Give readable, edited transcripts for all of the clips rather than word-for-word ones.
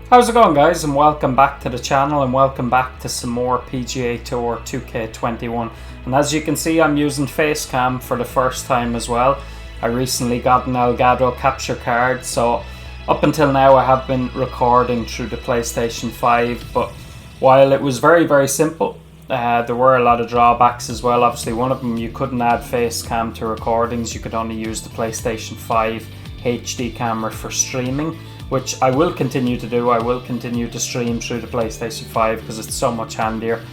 How's it going, guys, and welcome back to the channel, and welcome back to some more PGA Tour 2K21. And as you can see, I'm using Facecam for the first time as well. I recently got an Elgato capture card, so up until now I have been recording through the PlayStation 5, but while it was very simple, there were a lot of drawbacks as well. Obviously, one of them, you couldn't add Facecam to recordings. You could only use the PlayStation 5 HD camera for streaming, which I will continue to do. I will continue to stream through the PlayStation 5 because it's so much handier.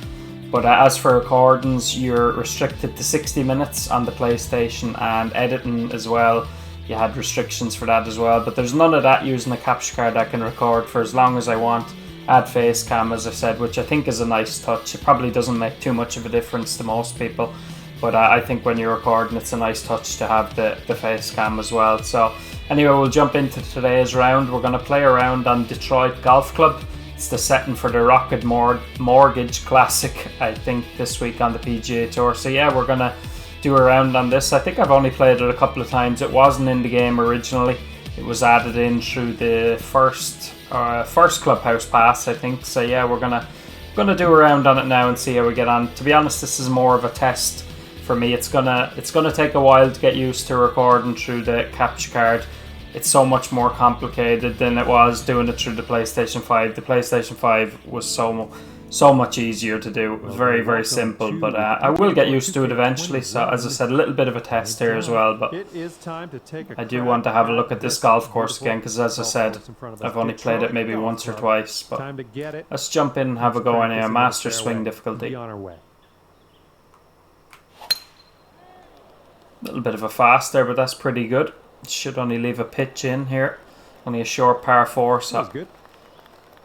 But as for recordings, you're restricted to 60 minutes on the PlayStation, and editing as well, you had restrictions for that as well. But there's none of that using a capture card. I can record for as long as I want. Add Facecam, as I said, which I think is a nice touch. It probably doesn't make too much of a difference to most people, but I think when you're recording, it's a nice touch to have the Facecam as well. So anyway, we'll jump into today's round. We're going to play around on Detroit Golf Club. It's the setting for the Rocket Mortgage Classic, I think, this week on the PGA Tour. So yeah, we're going to do a round on this. I think I've only played it a couple of times. It wasn't in the game originally. It was added in through the first Clubhouse Pass, I think. So yeah, we're gonna do a round on it now and see how we get on. To be honest, this is more of a test for me. It's gonna take a while to get used to recording through the capture card. It's so much more complicated than it was doing it through the PlayStation 5. The PlayStation 5 was so much easier to do. Very simple, but I will get used to it eventually. So as I said, a little bit of a test here as well, but I do want to have a look at this golf course again, because as I said, I've only played it maybe once or twice. But let's jump in and have a go in here. Master swing difficulty. A little bit of a fast there, but that's pretty good. Should only leave a pitch in here. Only a short par 4, so that's good.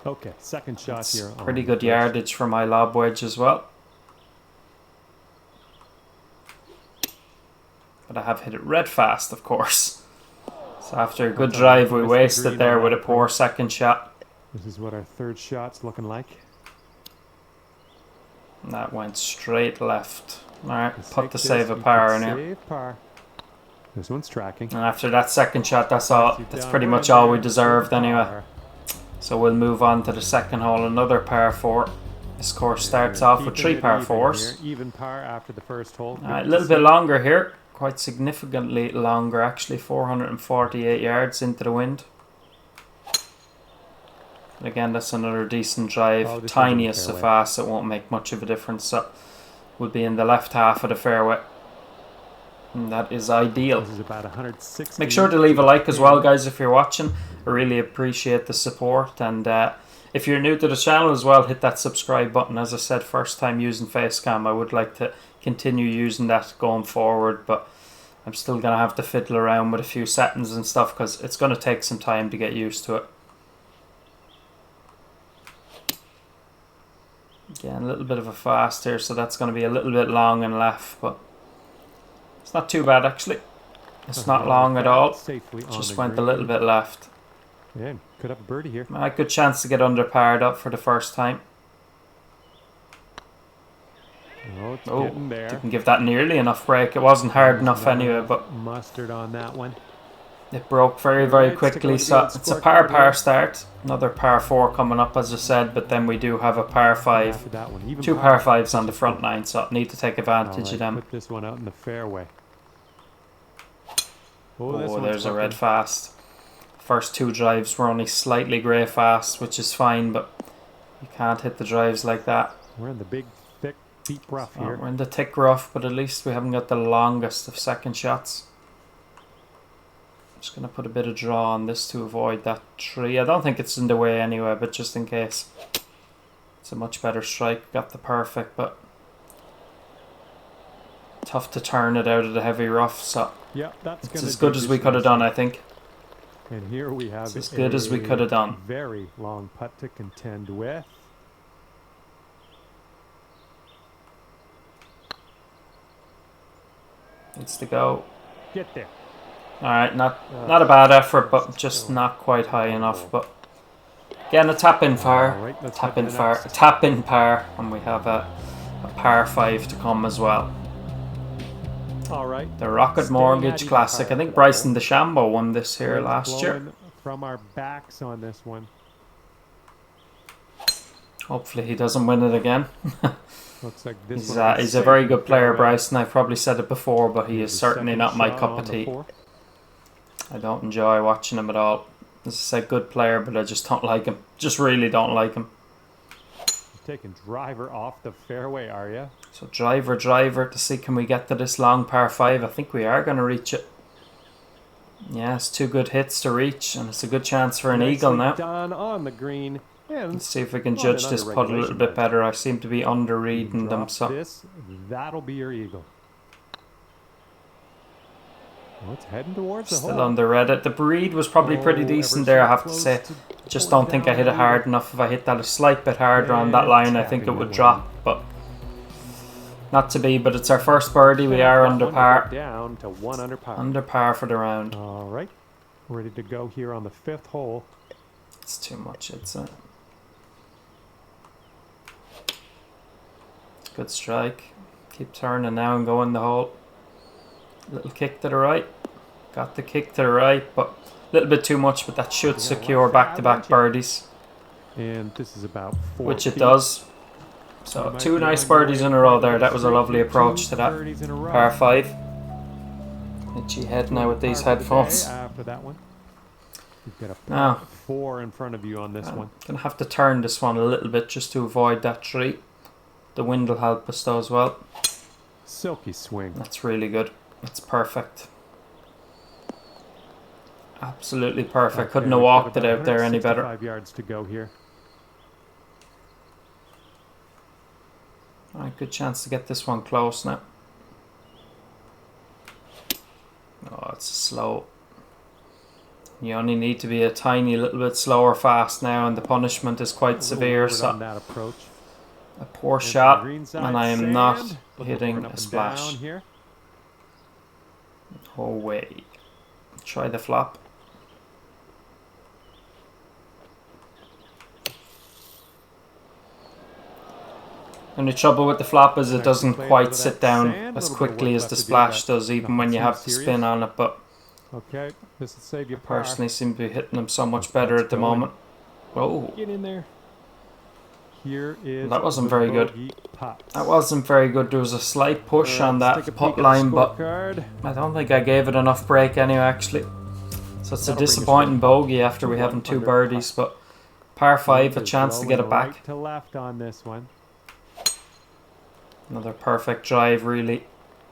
Okay, second shot here. Pretty good yardage for my lob wedge as well. But I have hit it red fast, of course. So after a good drive, we wasted there with a poor second shot. This is what our third shot's looking like. And that went straight left. Alright, put the save a par in here. This one's tracking. And after that second shot, that's pretty much all we deserved anyway. So we'll move on to the second hole, another par 4. This course starts off with 3 par 4s. Even par after the first hole. A little bit longer here, quite significantly longer actually, 448 yards into the wind. And again, that's another decent drive, tiniest so fast it won't make much of a difference. So we'll be in the left half of the fairway. And that is ideal. This is about 160. Make sure to leave a like as well, guys, if you're watching. I really appreciate the support. And if you're new to the channel as well, hit that subscribe button. As I said, first time using Facecam. I would like to continue using that going forward, but I'm still going to have to fiddle around with a few settings and stuff because it's going to take some time to get used to it. Again, a little bit of a fast here, so that's going to be a little bit long and left, but it's not too bad actually. It's not long at all. Just went a little bit left. Yeah, could have a birdie here. A good chance to get under parred up for the first time. Oh, it's getting there. Didn't give that nearly enough break. It wasn't hard enough anyway, but mustard on that one. It broke very quickly. So it's a par start. Another par 4 coming up, as I said, but then we do have a par 5. 2 par 5s on the front 9, so need to take advantage of them. Put this one out in the fairway. Oh, there's a red fast. First 2 drives were only slightly grey fast, which is fine, but you can't hit the drives like that. We're in the big, thick, deep rough here. We're in the thick rough, but at least we haven't got the longest of second shots. Just going to put a bit of draw on this to avoid that tree. I don't think it's in the way anyway, but just in case. It's a much better strike. Got the perfect, but tough to turn it out of the heavy rough. So yeah, it's as good as we could have done, I think. And here we have it's as good as we could have done. Very long putt to contend with. Needs to go. Get there. Alright, not a bad effort, but just not quite high enough. But again, a tap in par, tap in par, and we have a par 5 to come as well. All right. The Rocket Mortgage Classic. I think Bryson DeChambeau won this here last year. From our backs on this one. Hopefully he doesn't win it again. Looks like this He's a very good player, Bryson. I've probably said it before, but he is certainly not my cup of tea. I don't enjoy watching him at all. As I said, good player, but I just don't like him. Just really don't like him. Taking driver off the fairway, are you? So driver to see, can we get to this long par 5? I think we are going to reach it. Yeah, it's 2 good hits to reach, and it's a good chance for an eagle now. Done on the green. Let's see if we can judge this putt a little bit better. I seem to be under-reading them. So that'll be your eagle. Well, it's heading towards the hole. Still under-read it. The read was probably pretty decent there, I have to say. Just don't think I hit it hard enough. If I hit that a slight bit harder on that line, I think it would drop. But not to be. But it's our first birdie. We are under par. Down to 1 under par. Under par for the round. All right, ready to go here on the 5th hole. It's too much. It's a good strike. Keep turning now and going the hole. Little kick to the right. Got the kick to the right, but a little bit too much, but that should secure back-to-back birdies. And this is about 4 which it does. So 2 nice birdies in a row there. That was a lovely approach to that par 5. Itchy head now with these headphones. After that one, you've got a Now 4 in front of you on this one. Gonna have to turn this one a little bit just to avoid that tree. The wind will help us though as well. Silky swing. That's really good. That's perfect. Absolutely perfect. Okay, Couldn't have walked it out there any better. 5 yards to go here. Alright, good chance to get this one close now. Oh, it's slow. You only need to be a tiny little bit slower fast now, and the punishment is quite severe. So that approach. a poor shot, and I am not hitting a splash. Oh wait. Try the flop. Only trouble with the flop is it doesn't quite sit down as quickly as the splash does, even when you have the spin on it. But okay, this will save you. I personally seem to be hitting them so much better at the moment. Oh, get in there. Here is that wasn't very good. That wasn't very good. There was a slight push on that putt line, but I don't think I gave it enough break anyway, actually. So it's a disappointing bogey after we having 2 birdies, but par 5, a chance to get it back. Right to left on this one. Another perfect drive, really.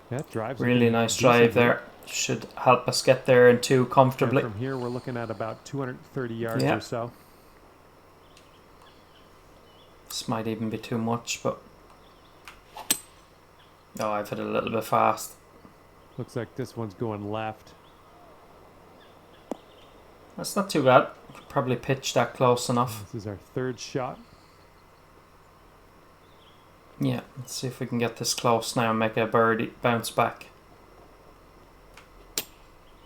Yeah, drive's really nice drive there. Should help us get there in 2 comfortably. And from here, we're looking at about 230 yards or so. This might even be too much, but oh, I've hit it a little bit fast. Looks like this one's going left. That's not too bad. Could probably pitch that close enough. This is our 3rd shot. Yeah, let's see if we can get this close now and make a birdie bounce back.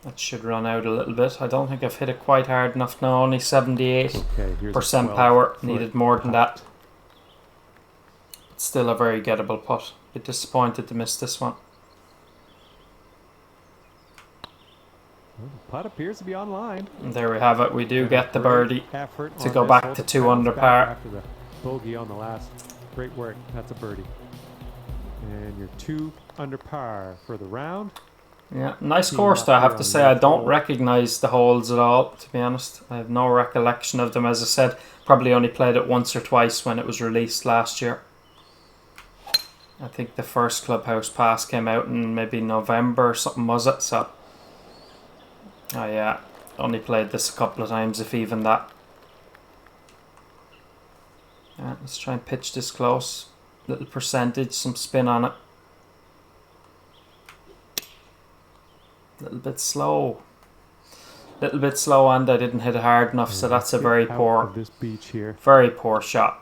That should run out a little bit. I don't think I've hit it quite hard enough now. Only 78% power. Needed more than that. It's still a very gettable putt. Bit disappointed to miss this one. Well, the putt appears to be online. And there we have it. We do get the birdie to go back to 2 under par. After the bogey on the last. Great work. That's a birdie. And you're 2 under par for the round. Yeah, nice course though, I have to say. I don't recognise the holes at all, to be honest. I have no recollection of them. As I said, probably only played it once or twice when it was released last year. I think the first Clubhouse Pass came out in maybe November or something, was it? So, oh yeah, only played this a couple of times, if even that. Yeah, let's try and pitch this close. Little percentage, some spin on it. Little bit slow. Little bit slow, and I didn't hit it hard enough, so that's a very poor, very poor shot.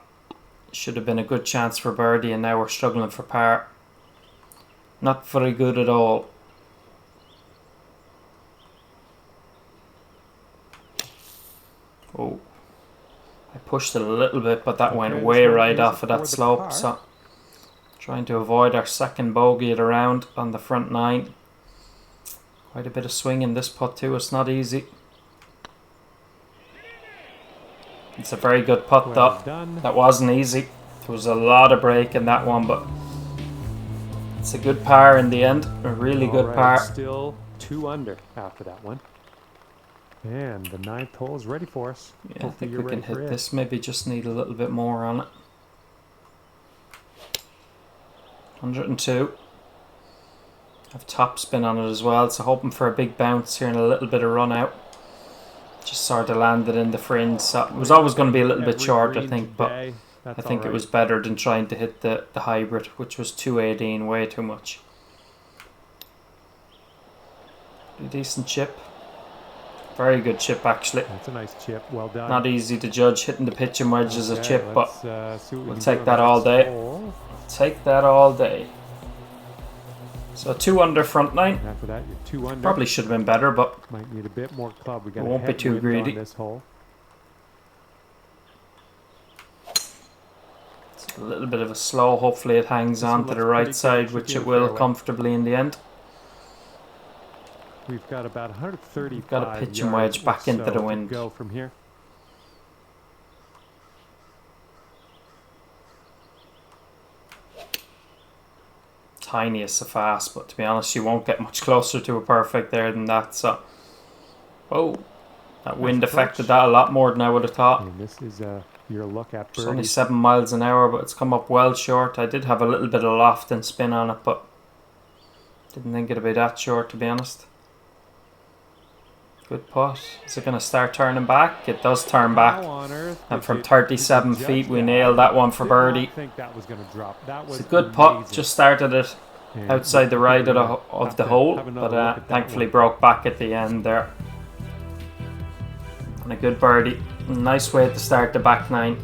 Should have been a good chance for birdie, and now we're struggling for par. Not very good at all. Oh. I pushed it a little bit, but that went way right off of that slope. So, trying to avoid our 2nd bogey of the round on the front 9. Quite a bit of swing in this putt too. It's not easy. It's a very good putt Well though. done. That wasn't easy. There was a lot of break in that one, but it's a good par in the end. A really All good right, par. still 2 under after that one. And the 9th hole is ready for us. Yeah, I Hopefully think you're we ready can for hit it. this. Maybe just need a little bit more on it. 102. Have top spin on it as well, so hoping for a big bounce here and a little bit of run out. Just sort of landed in the fringe, so it was always going to be a little bit short, I think, but I think it was better than trying to hit the hybrid, which was 218, way too much. A decent chip. Very good chip, actually. That's a nice chip. Well done. Not easy to judge hitting the pitch and wedge as a chip, but we'll take that all day. Take that all day. So 2 under front 9. After that, you're 2 under. Probably should have been better, but might need a bit more club. We got won't be too greedy. On this hole. It's a little bit of a slow. Hopefully it hangs on to the right side, which it will comfortably in the end. We've got about 130. We've got a pitch and wedge back into the wind. Go from here. Tiniest of fast, but to be honest, you won't get much closer to a perfect there than that. So, oh, that wind affected that a lot more than I would have thought. And this is your look at birdie. It's only 7 miles an hour, but it's come up well short. I did have a little bit of loft and spin on it, but didn't think it'd be that short, to be honest. Good putt. Is it going to start turning back? It does turn back. And from 37 feet, we nailed that one for birdie. It's a good putt. Just started it outside the right of the hole, but thankfully broke back at the end there. And a good birdie. Nice way to start the back 9.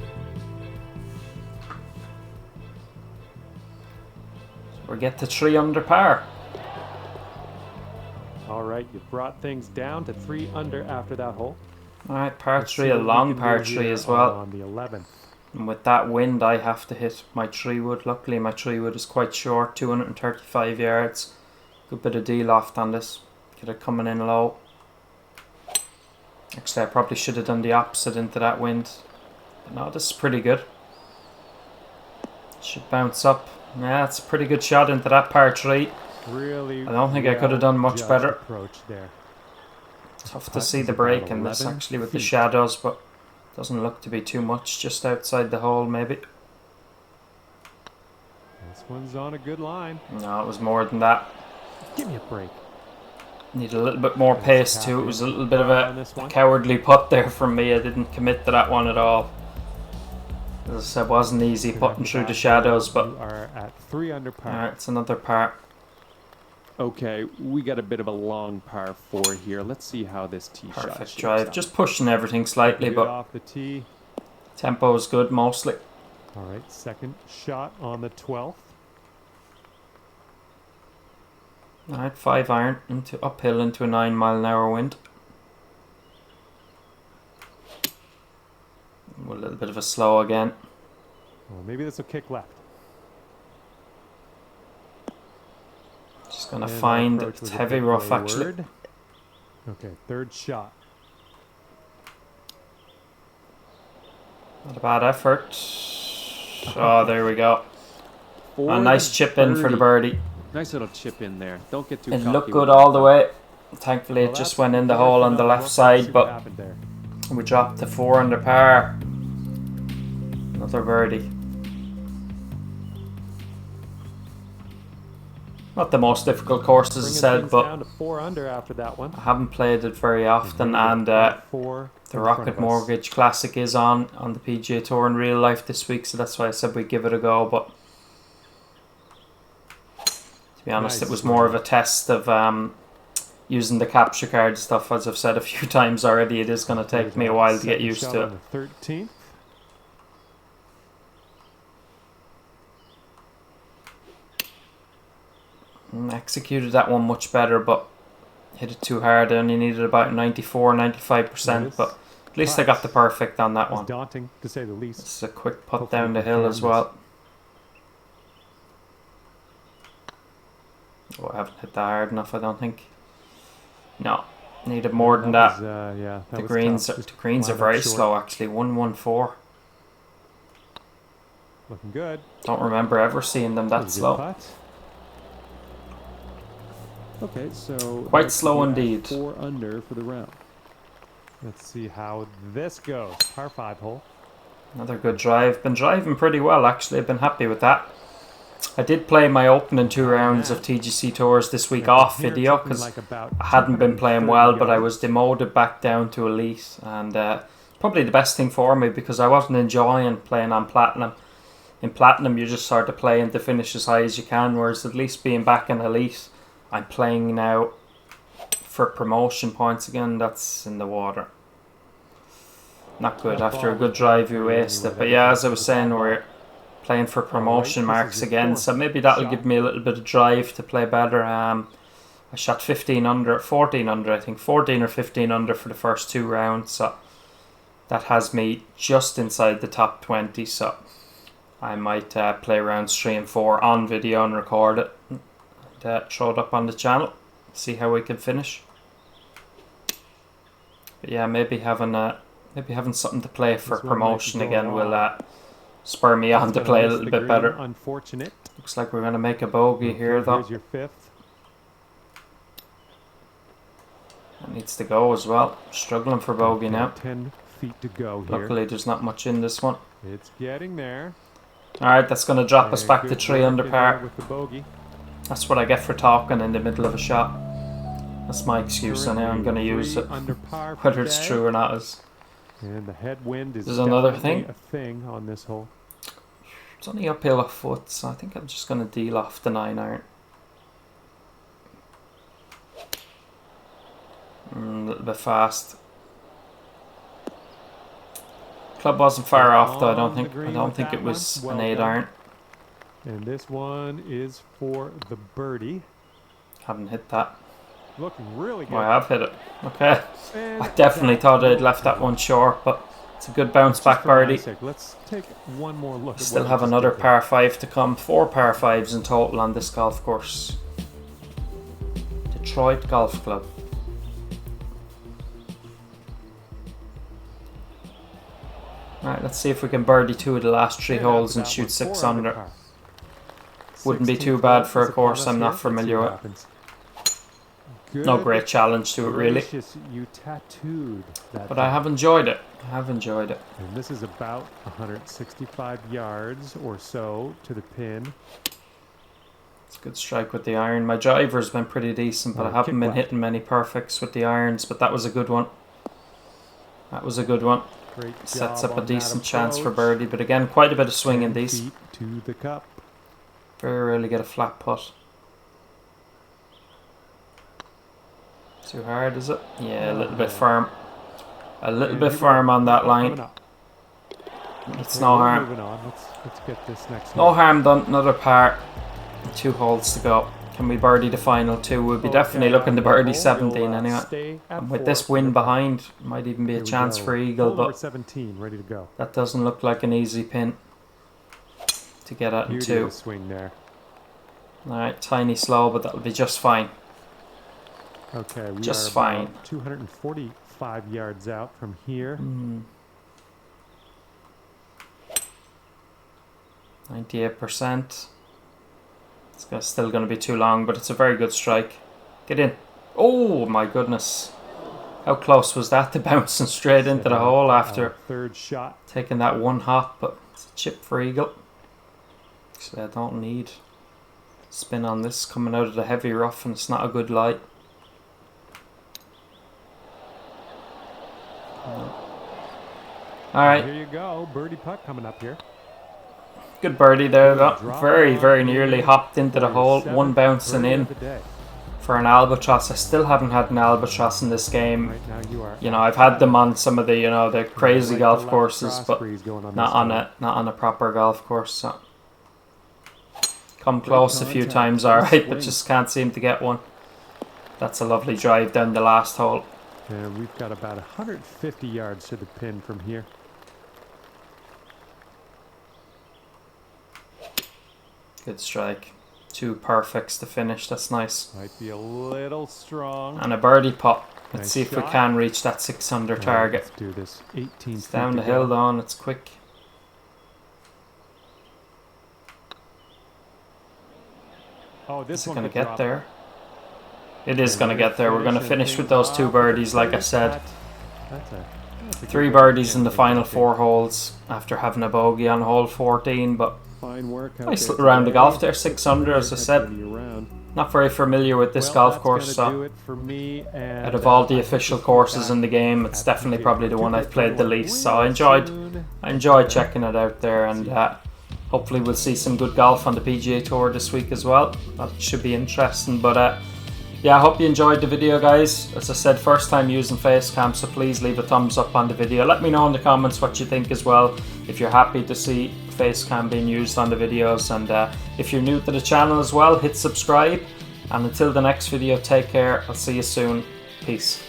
So we get to 3 under par. All right, you brought things down to 3 under after that hole. All right, par 3, a long par 3 as well. On the 11th. And with that wind, I have to hit my 3-wood. Luckily, my 3-wood is quite short, 235 yards. Good bit of D-loft on this. Get it coming in low. Actually, I probably should have done the opposite into that wind. But no, this is pretty good. Should bounce up. Yeah, it's a pretty good shot into that par 3. Really, I don't think I could have done much better. Approach there. Tough to see the break in this actually with the shadows, but doesn't look to be too much. Just outside the hole, maybe. This one's on a good line. No, it was more than that. Give me a break. Need a little bit more pace too. It was a little bit of a cowardly putt there from me. I didn't commit to that one at all. As I said, it wasn't easy putting through the shadows, but you are at 3 under par. Alright, it's another par. Okay, we got a bit of a long par 4 here. Let's see how this tee shot Perfect shapes drive. up. Just pushing everything slightly, but off the tee. Tempo is good mostly. All right, second shot on the 12th. Alright, 5 iron into uphill into a 9-mile-an-hour wind. A little bit of a slow again. Well, maybe this will kick left. Just gonna find it's heavy rough actually. Okay, third shot. Not a bad effort. Oh, there we go. A nice chip in for the birdie. Nice little chip in there. Don't get too It cocky looked with good it. all the way. Thankfully, it just went in the hole on the left side, but we dropped to 4 under par. Another birdie. Not the most difficult course, as I said, but down to 4 under after that one. I haven't played it very often, and the Rocket Mortgage Classic is on the PGA Tour in real life this week, so that's why I said we'd give it a go. But to be honest, it was more of a test of using the capture card stuff. As I've said a few times already, it is going to take me a while to get used to it. 13th. Executed that one much better, but hit it too hard. I only needed about 94-95%, but at least I got the perfect on that one. Daunting, to say the least. It's a quick putt down the hill as well. Oh, I haven't hit that hard enough, I don't think. No, Needed more than that. Yeah, that The was greens, tough. the Just greens are wound up very short. slow actually. 114. Looking good. Don't remember ever seeing them that That was a good slow. putt. Okay, so Quite that slow puts you at indeed. 4 under for the round. Let's see how this goes. Par 5 hole. Another good drive. Been driving pretty well actually. I've been happy with that. I did play my opening 2 rounds of TGC Tours this week And from off here, it video took me because like about I hadn't been playing well, but I 230 was demoted back down to Elite, and probably the best thing for me because I wasn't enjoying playing on Platinum. In Platinum, you're just sort of playing to finish as high as you can, whereas at least being back in Elite, I'm playing now for promotion points again. That's in the water. Not good. That After a ball good was drive, bad you for you waste anyway. it. That But was yeah, a as I was bad saying, ball. we're playing for promotion this marks is your again, fourth so maybe that'll shot. give me a little bit of drive to play better. I shot 15 under, 14 under, I think 14 or 15 under for the first 2 rounds, so that has me just inside the top 20. So I might play rounds 3 and 4 on video and record it and throw it up on the channel, see how we can finish. But yeah, maybe having something to play for This one might be promotion going again will wide. spur me on to Gonna play a miss little the bit green. better. Unfortunate. Looks like we're going to make a bogey here though. Here's your 5th. That needs to go as well. Struggling for bogey now. 10 feet to go here. Luckily there's not much in this one. It's getting there. Alright, that's going to drop us And back to good 3 work under in par. there with the bogey. That's what I get for talking in the middle of a shot. That's my excuse, and I'm going to use it. Under par for Whether it's today. true or not is... And the headwind is There's another definitely thing. a thing on this hole. It's only uphill a foot, so I think I'm just going to deal off the 9 iron. A little bit fast. Club wasn't far off though. I don't think it was an 8 iron. And this one is for the birdie. Haven't hit that. Looking really good. Oh, I have hit it. Okay. And I definitely that thought I'd will left that count. one short, but it's a good bounce Just back for my birdie. sake, let's take one more look. At Still what we have just another did there. par 5 to come. 4 par 5s in total on this golf course. Detroit Golf Club. Alright, let's see if we can birdie 2 of the last 3 And holes after and that shoot one, 6 4 under. par. Wouldn't be too 16th bad hole for a is upon course us I'm here. not Let's see familiar what with. happens. No Good great challenge to it really, gracious, you tattooed that but I have enjoyed it. I have enjoyed it. And this is about 165 yards or so to the pin. It's a good strike with the iron. My driver's been pretty decent, but I haven't Kick been left. hitting many perfects with the irons, but that was a good one. That was a good one. Great Sets job up a on that decent chance for approach. birdie, but again, quite a bit of swing in 10 these. feet to the cup. Very rarely get a flat putt. Too hard, is it? Yeah, a little bit firm. A little And bit you firm go. on that Coming line. up. It's Okay, no we're harm. Moving on. Let's get this next No hole. harm done. Another par. 2 holes to go. Can we birdie the final 2? We'll be definitely looking to birdie 17 anyway. Stay at And with 4 this for wind the par. behind, might even be a Here we chance go. for eagle, Hole number but 17, ready to go. that doesn't look like an easy pin to get at in Beauty of 2. the swing there. Alright, tiny slow, but that'll be just fine. Okay, we Just are fine. about 245 yards out from here. 98%. It's still going to be too long, but it's a very good strike. Get in. Oh my goodness. How close was that to bouncing straight into the Setting hole up after our third shot. taking that one hop, but it's a chip for eagle. So I don't need spin on this coming out of the heavy rough, and it's not a good light. Alright, Here you go, birdie putt coming up here. good birdie there. Good That drop very, on very in nearly hopped into the for your hole. One 7th bouncing birdie in of the day. for an albatross. I still haven't had an albatross in this game. Right now you are. You know, I've had them on some of the, you know, the crazy right golf to left courses, cross but breeze going on not this on hole. not on a proper golf course. So come Great close a few contact. times, Good alright, but swing. just can't seem to get one. That's a lovely drive down the last hole. And we've got about 150 yards to the pin from here. Good strike. 2 perfects to finish. That's nice. Might be a little strong. And a birdie putt. Let's Nice see if we shot. can reach that 6 under All right, target. let's do this. 18 It's feet down to the hill, go. Dawn. It's quick. Oh, this Is it one going to could get drop. there? It is And going to we're get there. We're going to finishing finish with things those 2 off with a birdies, like I birdie said. putt. That's a 3 good birdies one. in the Can't final leave it 4 holes after having a bogey on hole 14, but Fine work out nice there little round of today. golf there, 6 under, as I At the said. end of your round. Not very familiar with this Well, golf that's course, gonna do so it for me, and, out of all I the hope official to see you courses back in the game, it's at definitely PGA probably the Tour one I've played the 2K21 least, so I real enjoyed soon. checking it out there, and hopefully we'll see some good golf on the PGA Tour this week as well. That should be interesting, but yeah, I hope you enjoyed the video, guys. As I said, first time using Facecam, so please leave a thumbs up on the video. Let me know in the comments what you think as well, if you're happy to see Facecam being used on the videos, and if you're new to the channel as well, hit subscribe. And until the next video, take care. I'll see you soon. Peace.